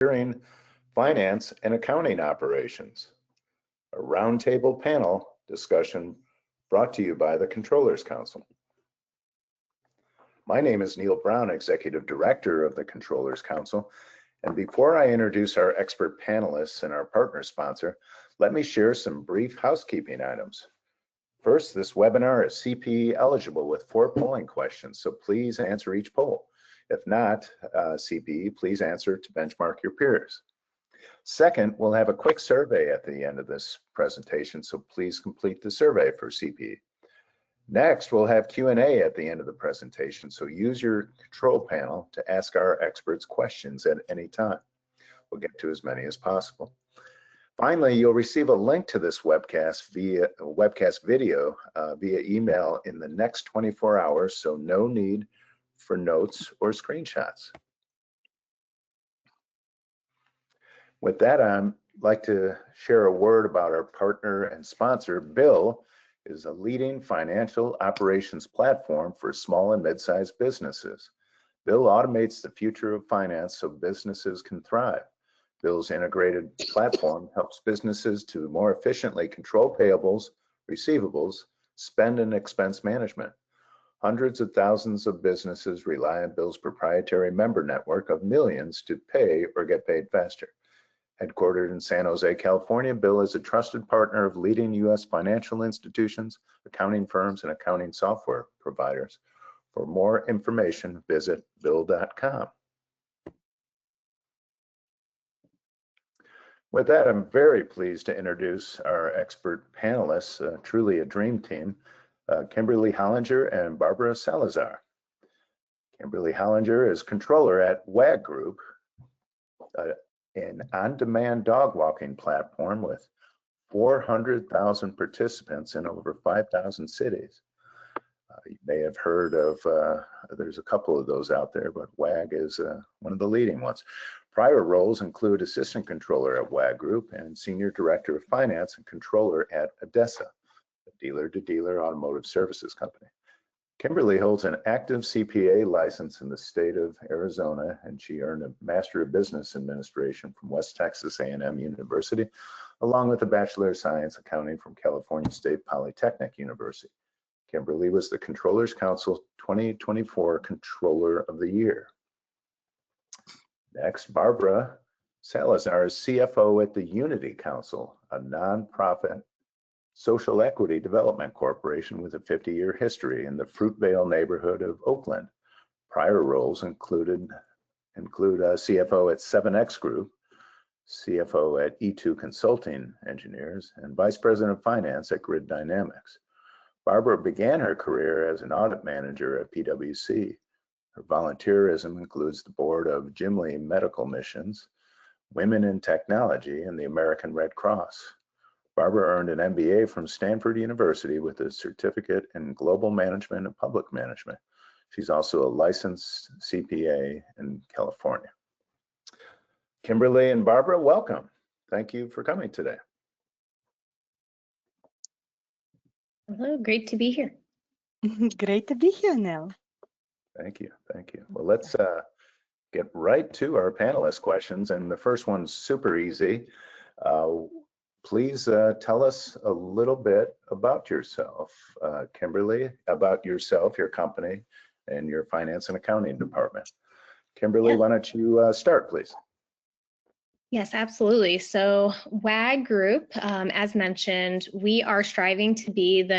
securing finance and accounting operations. A roundtable panel discussion brought to you by the Controllers Council. My name is Neil Brown, Executive Director of the Controllers Council. And before I introduce our expert panelists and our partner sponsor, let me share some brief housekeeping items. First, this webinar is CPE eligible with 4 polling questions, so please answer each poll. If not CPE, please answer to benchmark your peers. Second, we'll have a quick survey at the end of this presentation, so please complete the survey for CPE. Next, we'll have Q&A at the end of the presentation, so use your control panel to ask our experts questions at any time. We'll get to as many as possible. Finally, you'll receive a link to this webcast video via email in the next 24 hours, so no need for notes or screenshots. With that, I'd like to share a word about our partner and sponsor. BILL is a leading financial operations platform for small and mid-sized businesses. BILL automates the future of finance so businesses can thrive. BILL's integrated platform helps businesses to more efficiently control payables, receivables, spend and expense management. Hundreds of thousands of businesses rely on BILL's proprietary member network of millions to pay or get paid faster. Headquartered in San Jose, California, BILL is a trusted partner of leading U.S. financial institutions, accounting firms, and accounting software providers. For more information, visit bill.com. With that, I'm very pleased to introduce our expert panelists, truly a dream team, Kimberly Hollinger and Barbara Salazar. Kimberly Hollinger is controller at WAG Group, an on-demand dog walking platform with 400,000 participants in over 5,000 cities. You may have heard of, there's a couple of those out there, but WAG is one of the leading ones. Prior roles include assistant controller at WAG Group and senior director of finance and controller at ADESA, a dealer-to-dealer automotive services company. Kimberly holds an active CPA license in the state of Arizona, and she earned a Master of Business Administration from West Texas A&M University, along with a Bachelor of Science Accounting from California State Polytechnic University. Kimberly was the Controllers Council 2024 Controller of the Year. Next, Barbara Salazar is CFO at The Unity Council, a nonprofit social equity development corporation with a 50-year history in the Fruitvale neighborhood of Oakland. Prior roles include CFO at 7X Group, CFO at E2 Consulting Engineers, and Vice President of Finance at Grid Dynamics. Barbara began her career as an audit manager at PwC. Her volunteerism includes the board of Gimli Medical Missions, Women in Technology, and the American Red Cross. Barbara earned an MBA from Stanford University with a certificate in global management and public management. She's also a licensed CPA in California. Kimberly and Barbara, welcome. Thank you for coming today. Hello, great to be here. Great to be here, Nell. Thank you, thank you. Well, let's get right to our panelist questions, and the first one's super easy. Please tell us a little bit about yourself, Kimberly, about yourself, your company, and your finance and accounting department. Kimberly, why don't you start, please? Yes, absolutely. So WAG Group, as mentioned, we are striving to be the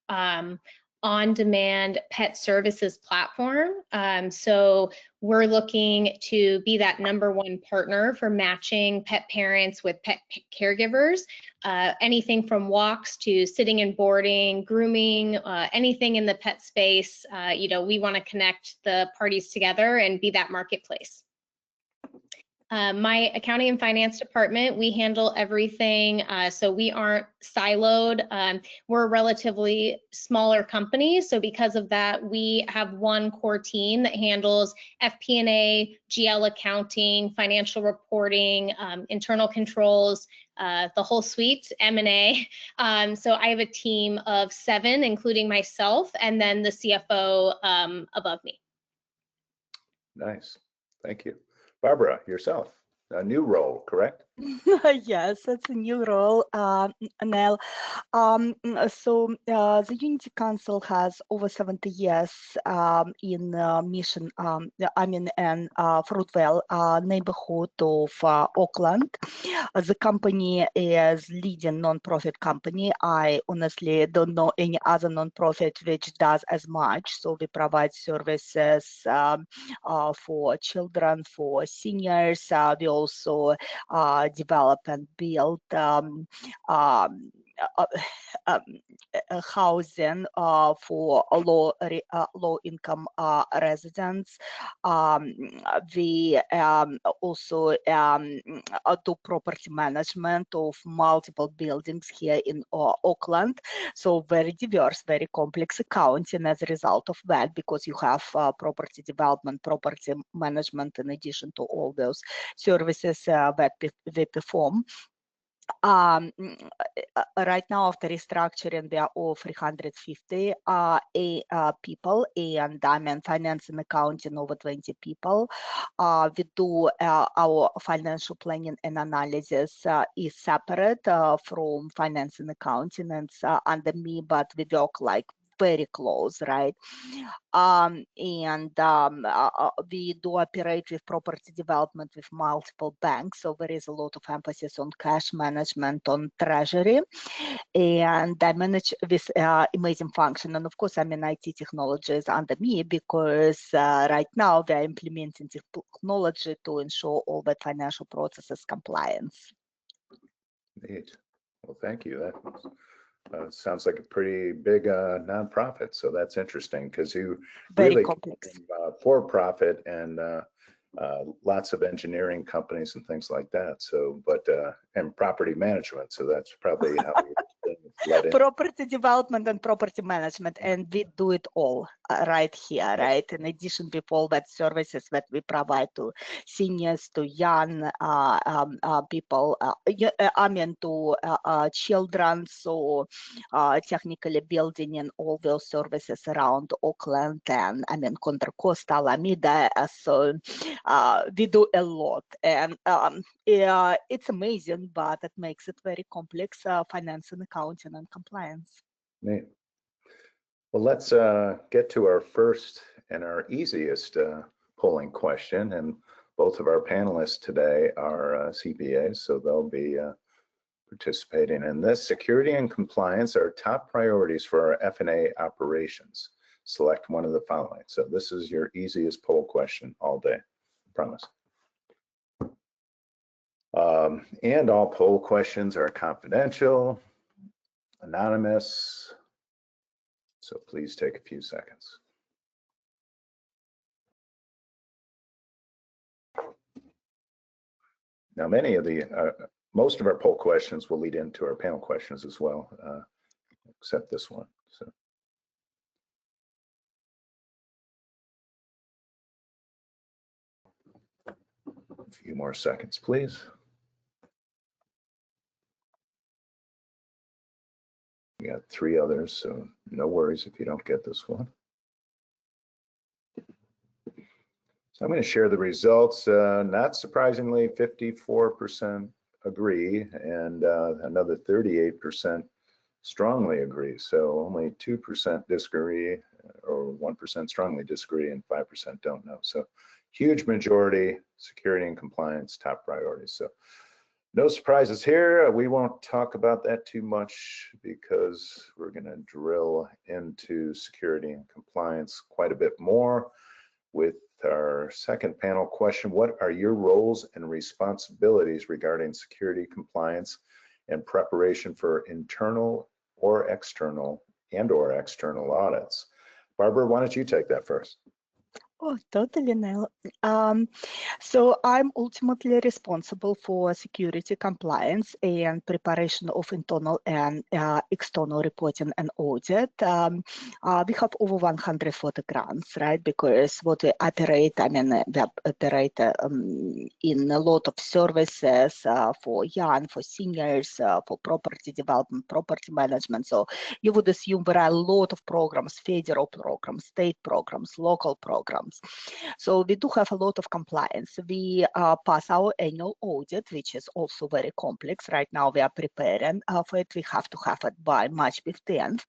#1 on-demand pet services platform. So we're looking to be that #1 partner for matching pet parents with pet caregivers, anything from walks to sitting and boarding, grooming, anything in the pet space. We want to connect the parties together and be that marketplace. My accounting and finance department, we handle everything, so we aren't siloed. We're a relatively smaller company, so because of that, we have one core team that handles FP&A, GL accounting, financial reporting, internal controls, the whole suite, M&A. So I have a team of 7, including myself, and then the CFO above me. Nice, thank you. Barbara, yourself, a new role, correct? Yes, it's a new role, Nell. The Unity Council has over 70 years in mission, in Fruitvale neighborhood of Oakland. The company is leading nonprofit company. I honestly don't know any other nonprofit which does as much. So we provide services for children, for seniors. We also develop and build housing for low income residents. We also do property management of multiple buildings here in Oakland. So very diverse, very complex accounting as a result of that, because you have property development, property management, in addition to all those services that we perform. Right now, after restructuring, there are over 350 people, and finance and accounting over 20 people. We do our financial planning and analysis is separate from finance and accounting, and it's under me, but we work like very close, right? We do operate with property development with multiple banks, so there is a lot of emphasis on cash management, on treasury, and I manage this amazing function. And of course, IT technology is under me, because right now we are implementing technology to ensure all the financial processes compliance. Neat. Well, thank you. That sounds like a pretty big nonprofit. So that's interesting, because you Very really complex. for-profit and lots of engineering companies and things like that. So, and property management. So that's probably how you led in. Property development and property management, and we do it all right here, right? In addition to all that services that we provide to seniors, to young people, to children, so technically building in all those services around Oakland and Contra Costa, Alameda. So we do a lot, and it's amazing, but it makes it very complex, finance and accounting and compliance. Neat. Well, let's get to our first and our easiest polling question. And both of our panelists today are CPAs, so they'll be participating in this. Security and compliance are top priorities for our F&A operations. Select one of the following. So this is your easiest poll question all day, I promise. And all poll questions are confidential, anonymous, so please take a few seconds. Now, most of our poll questions will lead into our panel questions as well, except this one. So. A few more seconds, please. We got 3 others, so no worries if you don't get this one. So I'm going to share the results. Not surprisingly, 54% agree, and another 38% strongly agree. So only 2% disagree, or 1% strongly disagree, and 5% don't know. So huge majority, security and compliance, top priorities. So no surprises here. We won't talk about that too much, because we're going to drill into security and compliance quite a bit more with our second panel question. What are your roles and responsibilities regarding security, compliance, and preparation for internal or external audits? Barbara, why don't you take that first? Oh, totally, Nell. So I'm ultimately responsible for security, compliance, and preparation of internal and external reporting and audit. We have over 140 grants, right? Because what we operate, we operate in a lot of services for young, for seniors, for property development, property management. So you would assume there are a lot of programs, federal programs, state programs, local programs. systems. So we do have a lot of compliance. We pass our annual audit, which is also very complex. Right now we are preparing for it. We have to have it by March 15th.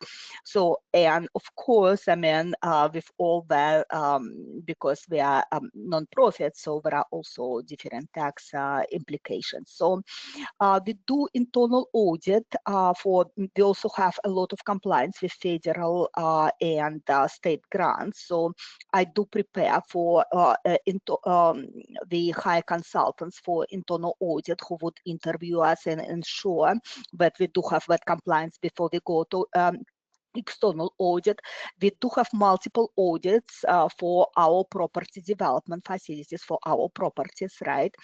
So, and of course, I mean, with all that, because we are non-profit, so there are also different tax implications. So we do internal audit we also have a lot of compliance with federal and state grants. So I do prepare for the hire consultants for internal audit who would interview us and ensure that we do have that compliance before we go to external audit. We do have multiple audits for our property development facilities, for our properties, right?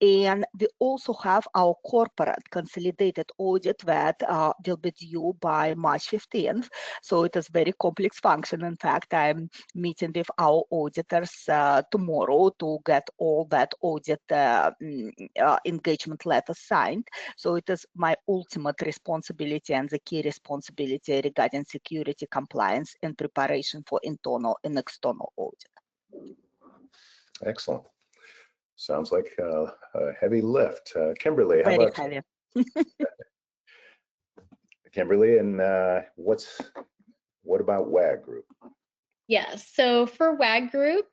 And we also have our corporate consolidated audit that will be due by March 15th. So it is very complex function. In fact, I'm meeting with our auditors tomorrow to get all that audit engagement letter signed. So it is my ultimate responsibility and the key responsibility regarding security compliance and preparation for internal and external audit. Excellent. Sounds like a heavy lift. Kimberly, how Very about heavy. Kimberly, and what about WAG Group? Yes, so for WAG Group,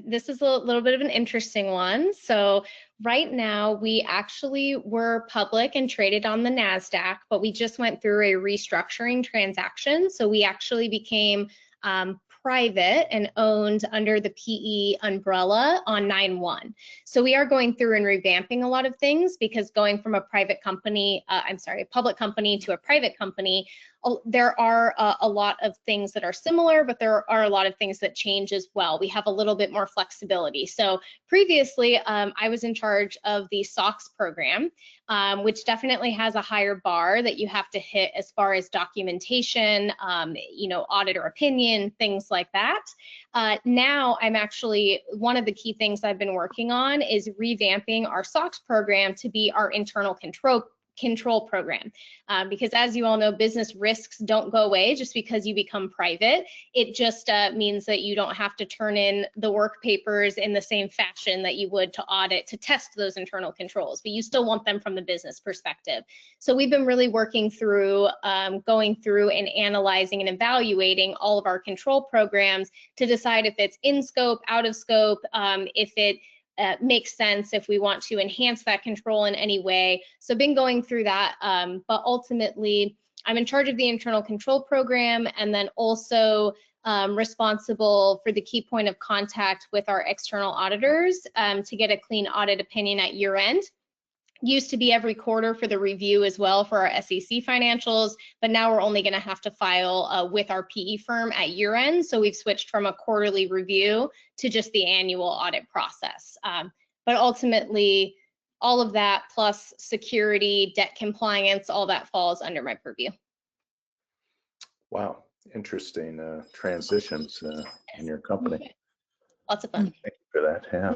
this is a little bit of an interesting one. So right now we actually were public and traded on the NASDAQ, but we just went through a restructuring transaction. So we actually became private and owned under the PE umbrella on 9/1. So we are going through and revamping a lot of things, because going from a private company, a public company to a private company, there are a lot of things that are similar, but there are a lot of things that change as well. We have a little bit more flexibility. So previously, I was in charge of the SOX program, which definitely has a higher bar that you have to hit as far as documentation, auditor opinion, things like that. Now I'm actually, one of the key things I've been working on is revamping our SOX program to be our internal control program, because as you all know, business risks don't go away just because you become private. It just means that you don't have to turn in the work papers in the same fashion that you would to audit to test those internal controls, but you still want them from the business perspective. So we've been really working through, going through and analyzing and evaluating all of our control programs to decide if it's in scope, out of scope, if it makes sense, if we want to enhance that control in any way. So been going through that, but ultimately I'm in charge of the internal control program, and then also responsible for the key point of contact with our external auditors to get a clean audit opinion at year end. Used to be every quarter for the review as well for our SEC financials, but now we're only going to have to file with our PE firm at year end. So we've switched from a quarterly review to just the annual audit process. But ultimately, all of that plus security, debt compliance, all that falls under my purview. Wow, interesting transitions in your company. Lots of fun. Thank you for that. Yeah.